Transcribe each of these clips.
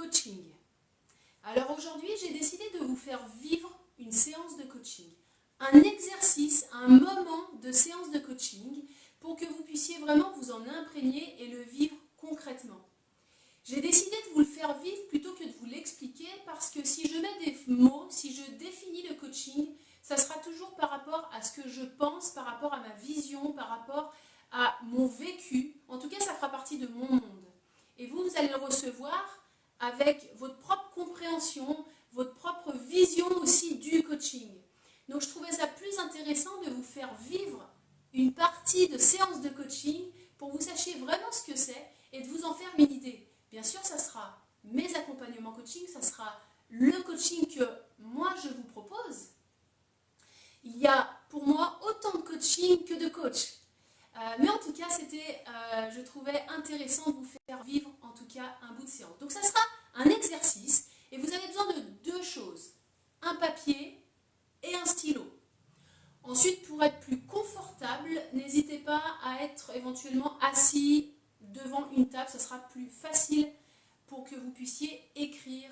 coaching. Alors aujourd'hui, j'ai décidé de vous faire vivre une séance de coaching. Un exercice, un moment de séance de coaching pour que vous puissiez vraiment vous en imprégner et le vivre concrètement. J'ai décidé de vous le faire vivre plutôt que de vous l'expliquer parce que si je mets des mots, si je définis le coaching, ça sera toujours par rapport à ce que je pense, par rapport à ma vision, par rapport à mon vécu. En tout cas, ça fera partie de mon monde. Et vous allez le recevoir avec votre propre compréhension, votre propre vision aussi du coaching. Donc je trouvais ça plus intéressant de vous faire vivre une partie de séance de coaching pour que vous sachiez vraiment ce que c'est et de vous en faire une idée. Bien sûr, ça sera mes accompagnements coaching, ça sera le coaching que moi je vous propose. Il y a pour moi autant de coaching que de coach. Mais en tout cas, je trouvais intéressant de vous faire vivre en tout cas un bout de séance. Donc ça sera un exercice et vous avez besoin de deux choses, un papier et un stylo. Ensuite, pour être plus confortable, n'hésitez pas à être éventuellement assis devant une table, ça sera plus facile pour que vous puissiez écrire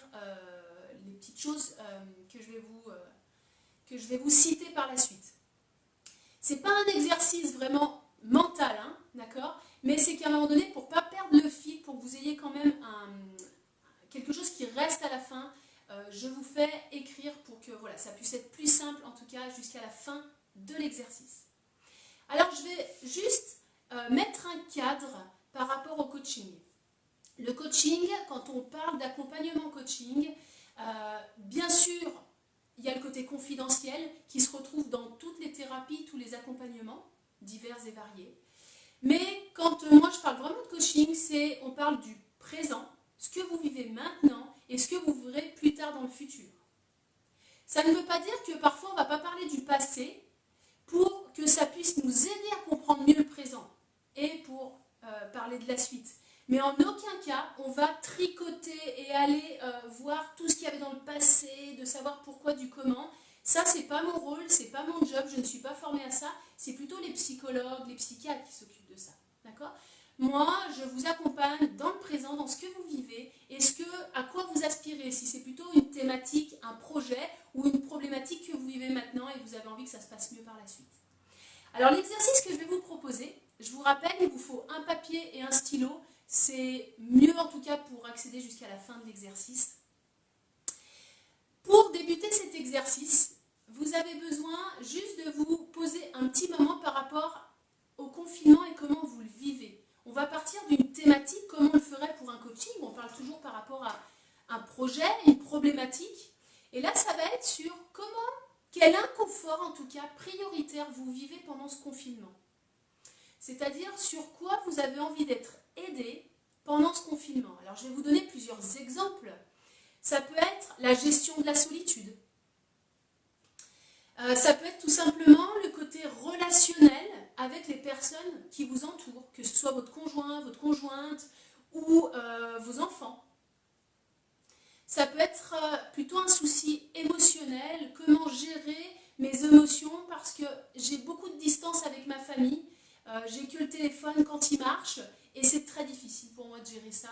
les petites choses que je vais vous citer par la suite. Ce n'est pas un exercice vraiment mental, hein, d'accord, mais c'est qu'à un moment donné, pour ne pas perdre le fil, pour que vous ayez quand même quelque chose qui reste à la fin, je vous fais écrire pour que voilà, ça puisse être plus simple, en tout cas jusqu'à la fin de l'exercice. Alors je vais juste mettre un cadre par rapport au coaching. Le coaching, quand on parle d'accompagnement coaching, bien sûr, il y a le côté confidentiel qui se retrouve dans toutes les thérapies, tous les accompagnements divers et variés. Mais quand moi je parle vraiment de coaching, on parle du présent, ce que vous vivez maintenant et ce que vous verrez plus tard dans le futur. Ça ne veut pas dire que parfois on ne va pas parler du passé pour que ça puisse nous aider à comprendre mieux le présent et pour parler de la suite. Mais en aucun cas, on va tricoter et aller voir tout ce qu'il y avait dans le passé, de savoir pourquoi, du comment. Ça, c'est pas mon rôle, c'est pas mon job, je ne suis pas formée à ça. C'est plutôt les psychologues, les psychiatres qui s'occupent de ça. D'accord ? Moi, je vous accompagne dans le présent, dans ce que vous vivez et à quoi vous aspirez. Si c'est plutôt une thématique, un projet ou une problématique que vous vivez maintenant et que vous avez envie que ça se passe mieux par la suite. Alors, l'exercice que je vais vous proposer, je vous rappelle, il vous faut un papier et un stylo. C'est mieux en tout cas pour accéder jusqu'à la fin de l'exercice. Pour débuter cet exercice, vous avez besoin juste de vous poser un petit moment par rapport au confinement et comment vous le vivez. On va partir d'une thématique, comme on le ferait pour un coaching. On parle toujours par rapport à un projet, une problématique. Et là, ça va être sur quel inconfort en tout cas prioritaire vous vivez pendant ce confinement. C'est-à-dire sur quoi vous avez envie d'être aidé pendant ce confinement. Alors je vais vous donner plusieurs exemples. Ça peut être la gestion de la solitude. Ça peut être tout simplement le côté relationnel avec les personnes qui vous entourent, que ce soit votre conjoint, votre conjointe ou vos enfants. Ça peut être plutôt un souci émotionnel, comment gérer mes émotions parce que j'ai beaucoup de distance avec ma famille. J'ai que le téléphone quand il marche et c'est très difficile pour moi de gérer ça.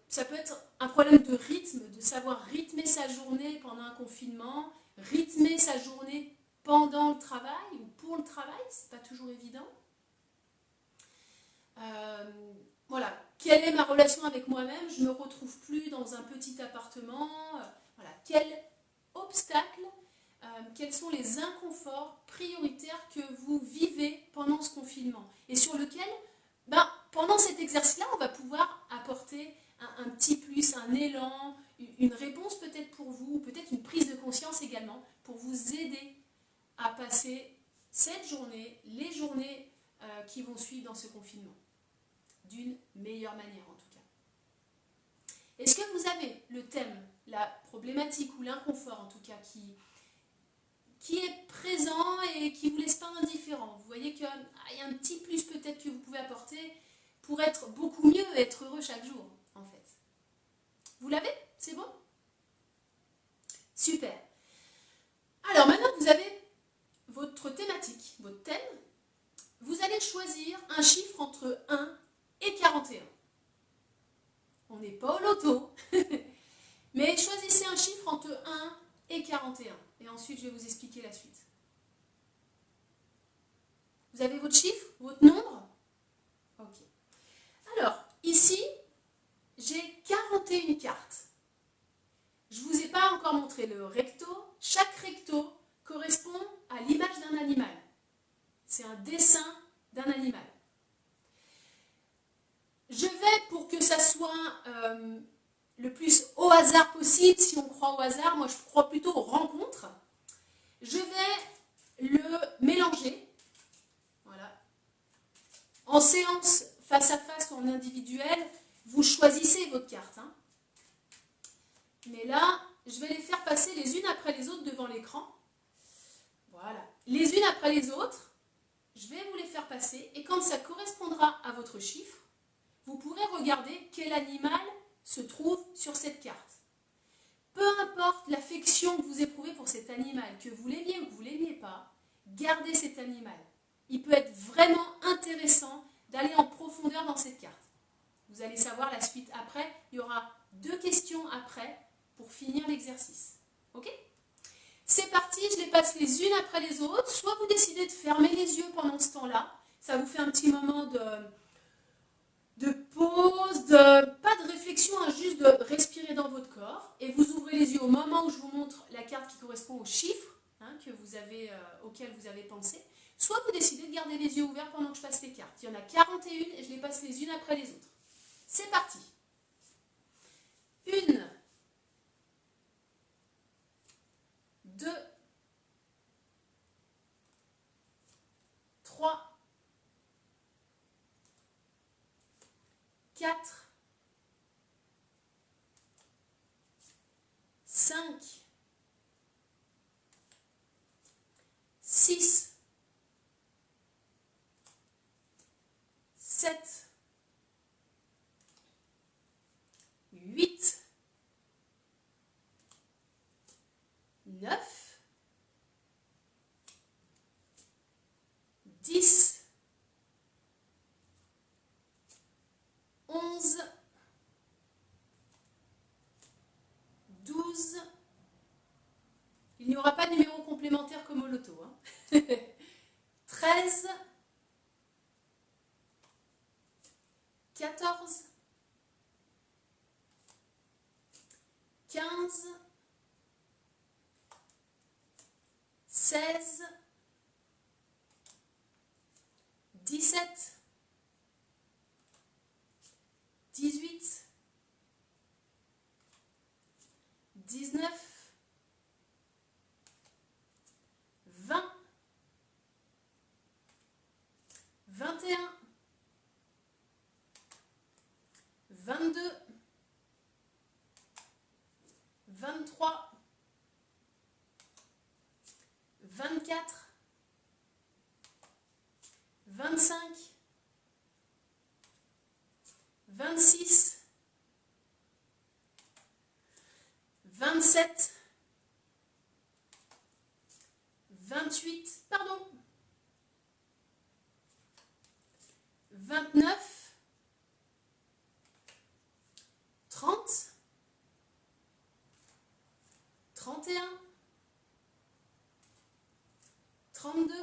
Ça peut être un problème de rythme, de savoir rythmer sa journée pendant un confinement, rythmer sa journée pendant le travail ou pour le travail, c'est pas toujours évident. Voilà, quelle est ma relation avec moi-même? Je ne me retrouve plus dans un petit appartement. Voilà, quel obstacle, quels sont les inconforts prioritaires que vous vivez pendant ce confinement et sur lequel, pendant cet exercice-là, on va pouvoir apporter un petit plus, un élan, une réponse peut-être pour vous, peut-être une prise de conscience également pour vous aider à passer cette journée, les journées qui vont suivre dans ce confinement, d'une meilleure manière en tout cas. Est-ce que vous avez le thème, la problématique ou l'inconfort en tout cas qui est présent et qui ne vous laisse pas indifférent? Vous voyez qu'il y a un petit plus peut-être que vous pouvez apporter pour être beaucoup mieux et être heureux chaque jour, en fait. Vous l'avez? C'est bon? Super. Alors maintenant que vous avez votre thématique, votre thème, vous allez choisir un chiffre entre 1 et 41. on n'est pas au loto. Mais choisissez un chiffre entre 1 et 41. Et ensuite, je vais vous expliquer la suite. Vous avez votre chiffre, votre nombre? Ok. Alors, ici, j'ai 41 cartes. Je ne vous ai pas encore montré le recto. Chaque recto correspond à l'image d'un animal. C'est un dessin d'un animal. Je vais, pour que ça soit le plus au hasard possible, si on croit au hasard, moi je crois plutôt aux rencontres, je vais le mélanger. Voilà. En séance face à face ou en individuel, vous choisissez votre carte. Hein. Mais là, je vais les faire passer les unes après les autres devant l'écran. Voilà. Les unes après les autres, je vais vous les faire passer. Et quand ça correspondra à votre chiffre, vous pourrez regarder quel animal se trouve sur cette carte. Peu importe l'affection que vous éprouvez pour cet animal, que vous l'aimiez ou que vous ne l'aimiez pas, gardez cet animal. Il peut être vraiment intéressant d'aller en profondeur dans cette carte. Vous allez savoir la suite après. Il y aura 2 questions après pour finir l'exercice. Ok ? C'est parti, je les passe les unes après les autres. Soit vous décidez de fermer les yeux pendant ce temps-là. Ça vous fait un petit moment de pause, pas de réflexion, hein, juste de respirer dans votre corps. Et vous ouvrez les yeux au moment où je vous montre la carte qui correspond au chiffre hein, auquel vous avez pensé. Soit vous décidez de garder les yeux ouverts pendant que je passe les cartes. Il y en a 41 et je les passe les unes après les autres. C'est parti. 1, 2, 3, 4, 5, 6, 7, 8, 9, 10, 11, 12. Il n'y aura pas de numéro complémentaire comme au loto. Hein. 13, 14, 15, 16, 17, 18, 19, 20, 21, 22, 23, 24, 25, 26, 27, 28, 29, 30, 31, 32,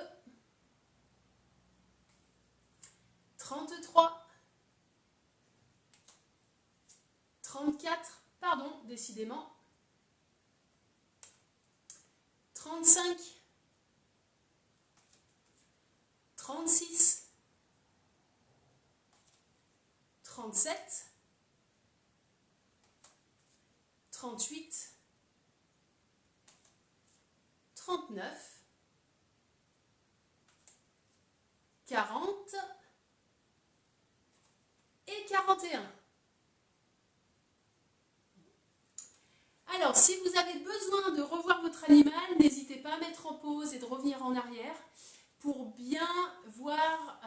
33, 34, décidément, 35, 36, 37, 38, 39, 40 et 41. Alors, si vous avez besoin de revoir votre animal, n'hésitez pas à mettre en pause et de revenir en arrière pour bien voir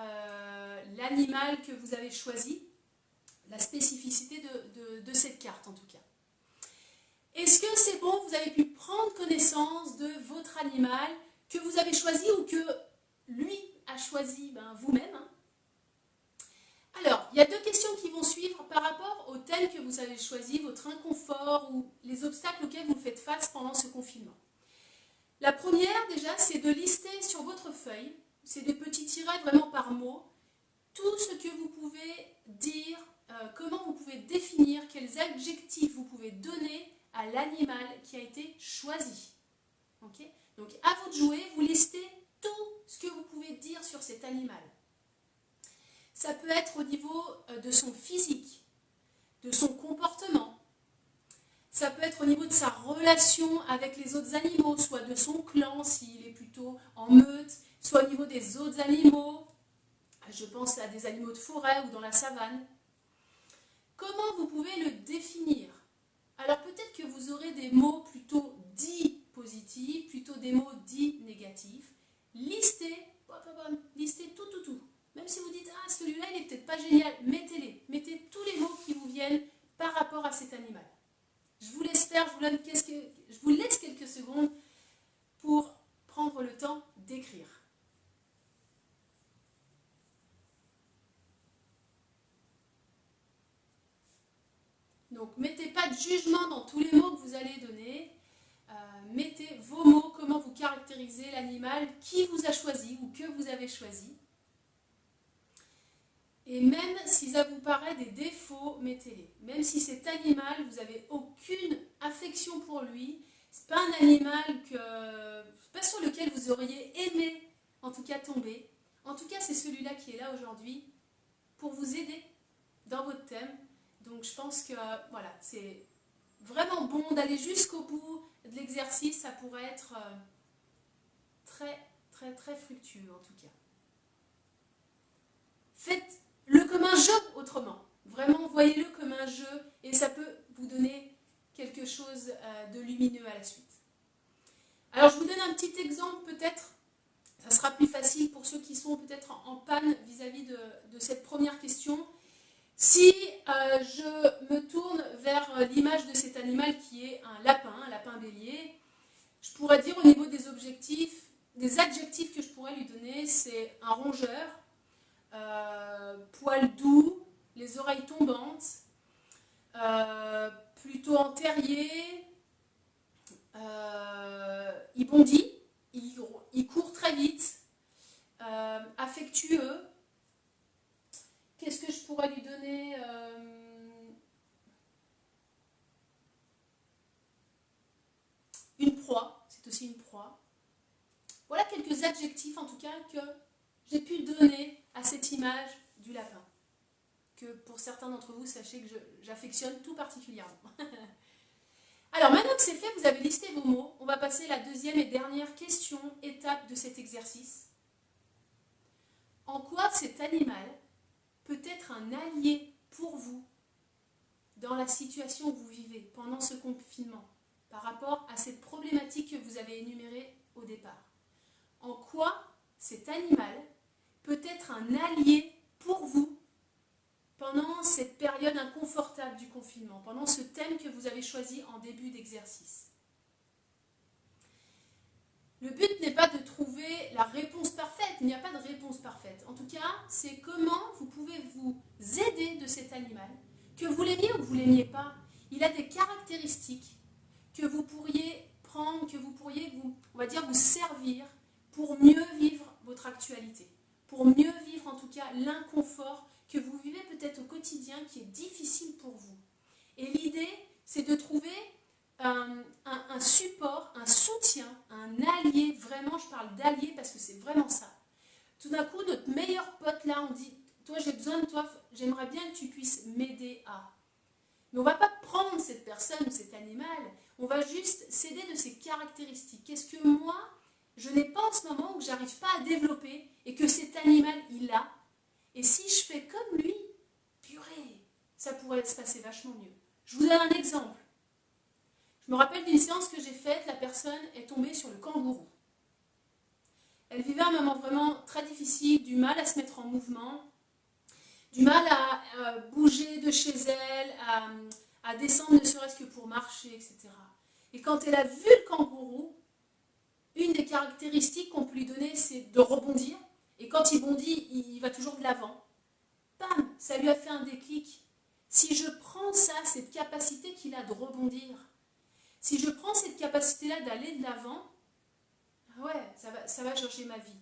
l'animal que vous avez choisi, la spécificité de cette carte en tout cas. Est-ce que c'est bon, vous avez pu prendre connaissance de votre animal que vous avez choisi ou que lui a choisi vous-même? Alors, il y a 2 questions qui vont suivre. par rapport au thème que vous avez choisi, votre inconfort ou les obstacles auxquels vous faites face pendant ce confinement. La première, déjà, c'est de lister sur votre feuille, c'est des petits tirets vraiment par mot, tout ce que vous pouvez dire, comment vous pouvez définir, quels adjectifs vous pouvez donner à l'animal qui a été choisi. Okay? Donc à vous de jouer, vous listez tout ce que vous pouvez dire sur cet animal. Ça peut être au niveau de son physique, de son comportement. Ça peut être au niveau de sa relation avec les autres animaux, soit de son clan s'il est plutôt en meute, soit au niveau des autres animaux. Je pense à des animaux de forêt ou dans la savane. Comment vous pouvez le définir? Alors peut-être que vous aurez des mots plutôt dits positifs, plutôt des mots dits négatifs. Listez tout. Même si vous dites, ah celui-là il n'est peut-être pas génial, mettez-les. Mettez tous les mots qui vous viennent par rapport à cet animal. Je vous laisse faire, je vous laisse quelques secondes pour prendre le temps d'écrire. Donc, mettez pas de jugement dans tous les mots que vous allez donner. Mettez vos mots, comment vous caractérisez l'animal qui vous a choisi ou que vous avez choisi. Et même si ça vous paraît des défauts, mettez-les. Même si cet animal, vous n'avez aucune affection pour lui, c'est pas un animal pas sur lequel vous auriez aimé, en tout cas, tomber. En tout cas, c'est celui-là qui est là aujourd'hui pour vous aider dans votre thème. Donc, je pense que voilà, c'est vraiment bon d'aller jusqu'au bout de l'exercice. Ça pourrait être très fructueux, en tout cas. Faites-le comme un jeu, autrement. Vraiment, voyez-le comme un jeu et ça peut vous donner quelque chose de lumineux à la suite. Alors, je vous donne un petit exemple, peut-être. Ça sera plus facile pour ceux qui sont peut-être en panne vis-à-vis de cette première question. Si je me tourne vers l'image de cet animal qui est un lapin bélier, je pourrais dire au niveau des adjectifs que je pourrais lui donner, c'est un rongeur, poil doux, les oreilles tombantes, plutôt en terrier, il bondit, il court très vite, affectueux. Qu'est-ce que je pourrais lui donner une proie, c'est aussi une proie. Voilà quelques adjectifs en tout cas que j'ai pu donner à cette image du lapin. Que pour certains d'entre vous, sachez que j'affectionne tout particulièrement. Alors maintenant que c'est fait, vous avez listé vos mots. On va passer à la deuxième et dernière étape de cet exercice. En quoi cet animal peut être un allié pour vous dans la situation que vous vivez pendant ce confinement par rapport à cette problématique que vous avez énumérée au départ? En quoi cet animal peut être un allié pour vous pendant cette période inconfortable du confinement, pendant ce thème que vous avez choisi en début d'exercice? Le but n'est pas de trouver la réponse parfaite, il n'y a pas de réponse parfaite. En tout cas, c'est comment vous pouvez vous aider de cet animal, que vous l'aimiez ou que vous ne l'aimiez pas. Il a des caractéristiques que vous pourriez prendre, que vous pourriez on va dire, vous servir pour mieux vivre votre actualité, pour mieux vivre en tout cas l'inconfort que vous vivez peut-être au quotidien qui est difficile pour vous. Et l'idée, c'est de trouver un support, un soutien, un allié, vraiment je parle d'allié parce que c'est vraiment ça. Tout d'un coup, notre meilleur pote là, on dit, toi j'ai besoin de toi, j'aimerais bien que tu puisses m'aider à. Mais on ne va pas prendre cette personne, cet animal, on va juste s'aider de ses caractéristiques. Qu'est-ce que moi, je n'ai pas en ce moment, ou que j'arrive pas à développer, et que cet animal, il a. Et si je fais comme lui, purée, ça pourrait se passer vachement mieux. Je vous donne un exemple. Je me rappelle d'une séance que j'ai faite, la personne est tombée sur le kangourou. Elle vivait un moment vraiment très difficile, du mal à se mettre en mouvement, du mal à bouger de chez elle, à descendre ne serait-ce que pour marcher, etc. Et quand elle a vu le kangourou, une des caractéristiques qu'on peut lui donner, c'est de rebondir. Et quand il bondit, il va toujours de l'avant. Bam, ça lui a fait un déclic. si je prends ça, cette capacité qu'il a de rebondir, si je prends cette capacité-là d'aller de l'avant, ouais, ça va changer ma vie.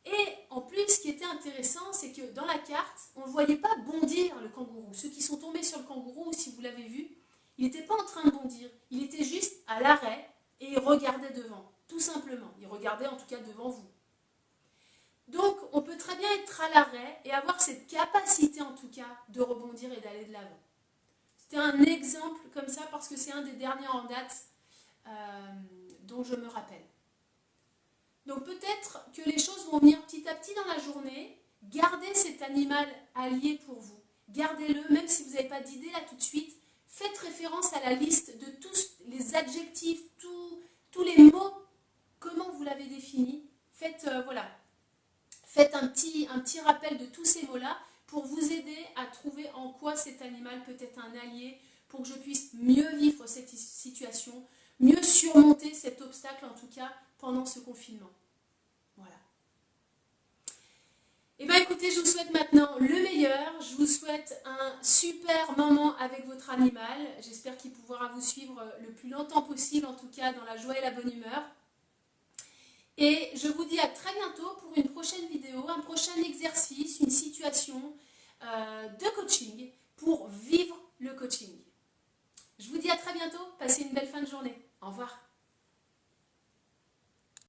Et en plus, ce qui était intéressant, c'est que dans la carte, on ne le voyait pas bondir, le kangourou. Ceux qui sont tombés sur le kangourou, si vous l'avez vu, il n'était pas en train de bondir. Il était juste à l'arrêt et il regardait devant, tout simplement. Il regardait en tout cas devant vous. Donc, on peut très bien être à l'arrêt et avoir cette capacité en tout cas de rebondir et d'aller de l'avant. C'était un exemple comme ça parce que c'est un des derniers en date dont je me rappelle. Donc peut-être que les choses vont venir petit à petit dans la journée. Gardez cet animal allié pour vous. Gardez-le, même si vous n'avez pas d'idée là tout de suite. Faites référence à la liste de tous les adjectifs, tous les mots, comment vous l'avez défini. Faites, Faites un petit rappel de tous ces mots-là pour vous aider à trouver en quoi cet animal peut être un allié pour que je puisse mieux vivre cette situation, mieux surmonter cet obstacle en tout cas pendant ce confinement. Voilà. Et bien écoutez, je vous souhaite maintenant le meilleur. Je vous souhaite un super moment avec votre animal. J'espère qu'il pourra vous suivre le plus longtemps possible, en tout cas dans la joie et la bonne humeur. Et je vous dis à très bientôt pour une prochaine vidéo, un prochain exercice, une situation